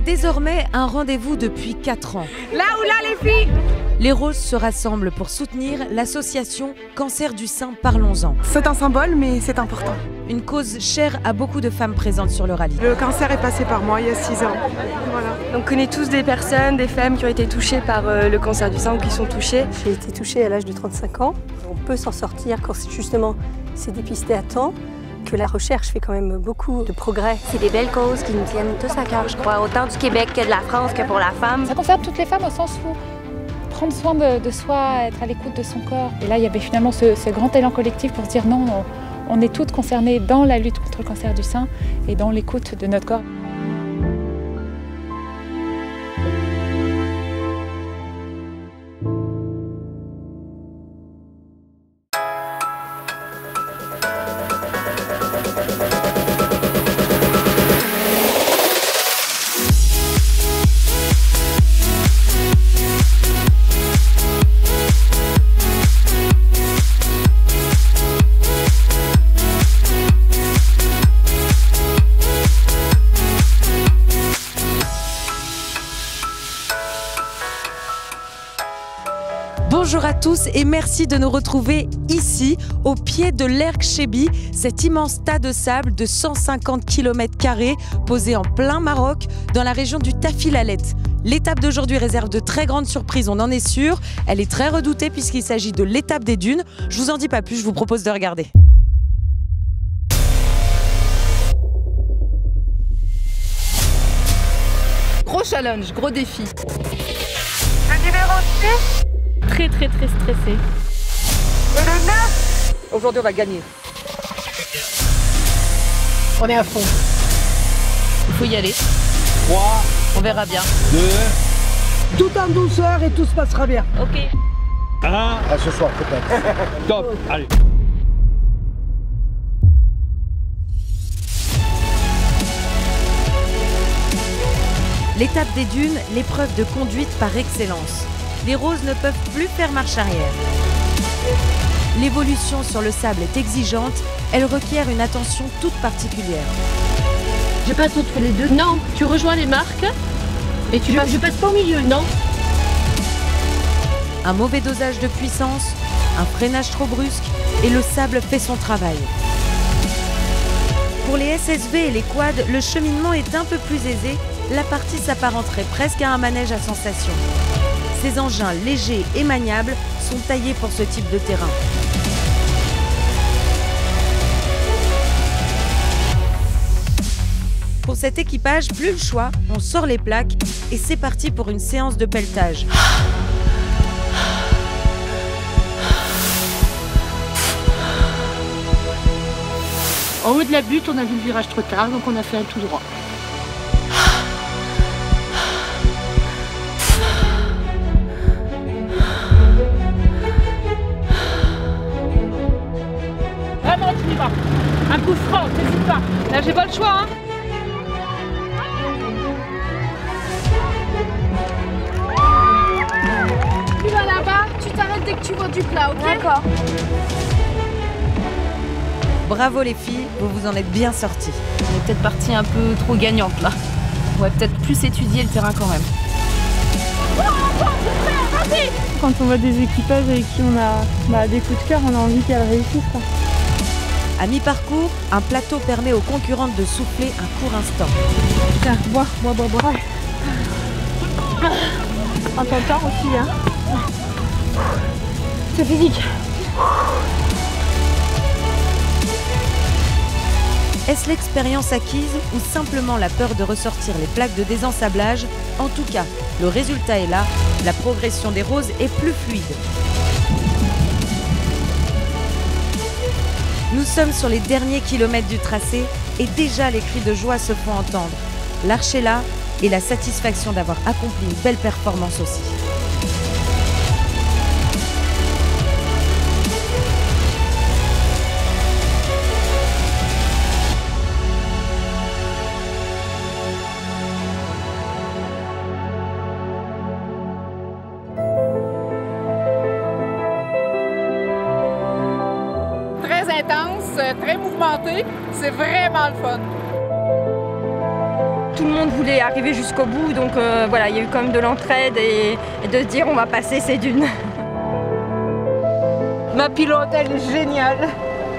C'est désormais un rendez-vous depuis 4 ans. Là ou là les filles? Les roses se rassemblent pour soutenir l'association Cancer du sein, parlons-en. C'est un symbole, mais c'est important. Une cause chère à beaucoup de femmes présentes sur le rallye. Le cancer est passé par moi il y a 6 ans. Voilà. On connaît tous des personnes, des femmes qui ont été touchées par le cancer du sein ou qui sont touchées. J'ai été touchée à l'âge de 35 ans. On peut s'en sortir quand justement c'est dépisté à temps, que la recherche fait quand même beaucoup de progrès. C'est des belles causes qui nous tiennent tous à cœur, je crois, autant du Québec que de la France que pour la femme. Ça concerne toutes les femmes au sens où prendre soin de soi, être à l'écoute de son corps. Et là, il y avait finalement ce grand élan collectif pour se dire non, on est toutes concernées dans la lutte contre le cancer du sein et dans l'écoute de notre corps. Bonjour à tous et merci de nous retrouver ici, au pied de l'Erg Chebi, cet immense tas de sable de 150 km² posé en plein Maroc, dans la région du Tafilalet. L'étape d'aujourd'hui réserve de très grandes surprises, on en est sûr. Elle est très redoutée puisqu'il s'agit de l'étape des dunes. Je vous en dis pas plus, je vous propose de regarder. Gros challenge, gros défi. Le numéro 6 Très stressée. et le 9. Aujourd'hui, on va gagner. On est à fond. Il faut y aller. 3, On verra bien. 2, Tout en douceur et tout se passera bien. Ok. 1. À ce soir peut-être. Top, allez. L'étape des dunes, l'épreuve de conduite par excellence. Les roses ne peuvent plus faire marche arrière. L'évolution sur le sable est exigeante, elle requiert une attention toute particulière. Je passe entre les deux. Non, tu rejoins les marques et tu passes. Je passe pas au milieu, non. Un mauvais dosage de puissance, un freinage trop brusque et le sable fait son travail. Pour les SSV et les quads, le cheminement est un peu plus aisé, la partie s'apparenterait presque à un manège à sensation. Ces engins légers et maniables sont taillés pour ce type de terrain. Pour cet équipage, plus le choix, on sort les plaques et c'est parti pour une séance de pelletage. En haut de la butte, on a vu le virage trop tard, donc on a fait un tout droit. Vraiment, tu y vas. Un coup franc, n'hésite pas. Là, j'ai pas le choix, hein. Tu vas là-bas, tu t'arrêtes dès que tu vois du plat, ok? D'accord. Bravo les filles, vous vous en êtes bien sorties. On est peut-être partie un peu trop gagnante là. On va peut-être plus étudier le terrain quand même. Quand on voit des équipages avec qui on a des coups de cœur, on a envie qu'elles réussissent, quoi. À mi-parcours, un plateau permet aux concurrentes de souffler un court instant. Tiens, bois. En t'entend aussi, hein. C'est physique. Est-ce l'expérience acquise ou simplement la peur de ressortir les plaques de désensablage? En tout cas, le résultat est là, la progression des roses est plus fluide. Nous sommes sur les derniers kilomètres du tracé et déjà les cris de joie se font entendre. L'arche est là et la satisfaction d'avoir accompli une belle performance aussi. Très intense, très mouvementé, c'est vraiment le fun. tout le monde voulait arriver jusqu'au bout, donc voilà, il y a eu quand même de l'entraide et de se dire on va passer ces dunes. Ma pilote, elle est géniale.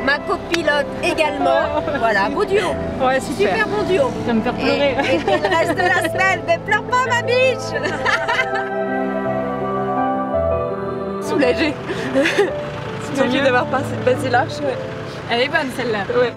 Ma copilote également. Voilà, beau duo. Ouais, super bon duo. Ça va me faire pleurer. Et le reste de la semaine, mais pleure pas ma biche. Soulagée. Soulagée d'avoir passé l'arche. Ouais. Elle est bonne celle-là. Ouais.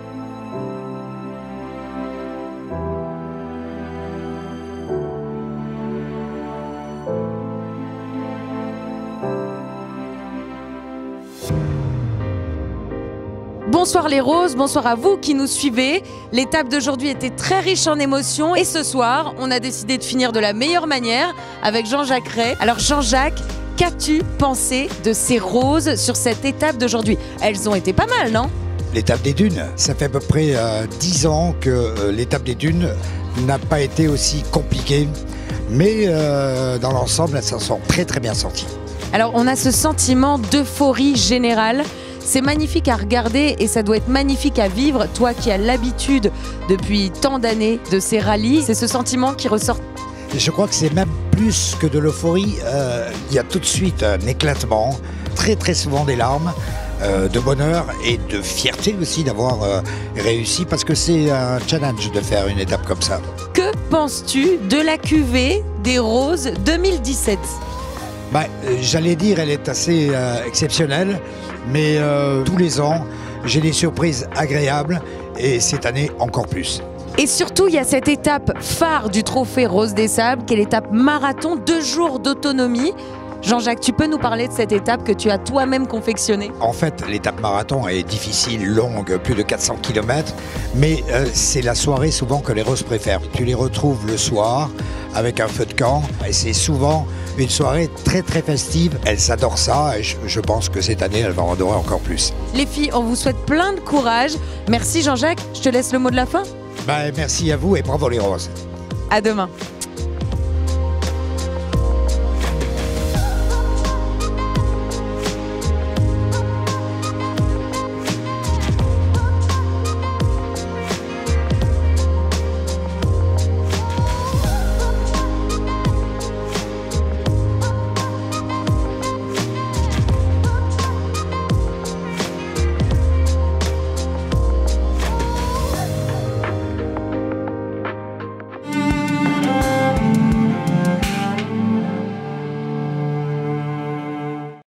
Bonsoir les roses, bonsoir à vous qui nous suivez. L'étape d'aujourd'hui était très riche en émotions et ce soir, on a décidé de finir de la meilleure manière avec Jean-Jacques Ray. Alors Jean-Jacques, qu'as-tu pensé de ces roses sur cette étape d'aujourd'hui? Elles ont été pas mal, non? L'étape des dunes, ça fait à peu près 10 ans que l'étape des dunes n'a pas été aussi compliquée, mais dans l'ensemble, elles s'en sont très très bien sorties. Alors on a ce sentiment d'euphorie générale. C'est magnifique à regarder et ça doit être magnifique à vivre. Toi qui as l'habitude depuis tant d'années de ces rallyes, c'est ce sentiment qui ressort. Je crois que c'est même plus que de l'euphorie. Il y a tout de suite un éclatement, très très souvent des larmes, de bonheur et de fierté aussi d'avoir réussi parce que c'est un challenge de faire une étape comme ça. Que penses-tu de la cuvée des Roses 2017 ? J'allais dire elle est assez exceptionnelle, mais tous les ans j'ai des surprises agréables et cette année encore plus. Et surtout il y a cette étape phare du trophée Rose des Sables qui est l'étape marathon, 2 jours d'autonomie. Jean-Jacques, tu peux nous parler de cette étape que tu as toi-même confectionnée? En fait, l'étape marathon est difficile, longue, plus de 400 km, mais c'est la soirée souvent que les roses préfèrent. Tu les retrouves le soir avec un feu de camp et c'est souvent une soirée très très festive. Elles adorent ça et je pense que cette année, elles vont en adorer encore plus. Les filles, on vous souhaite plein de courage. Merci Jean-Jacques, je te laisse le mot de la fin. Merci à vous et bravo les roses. À demain.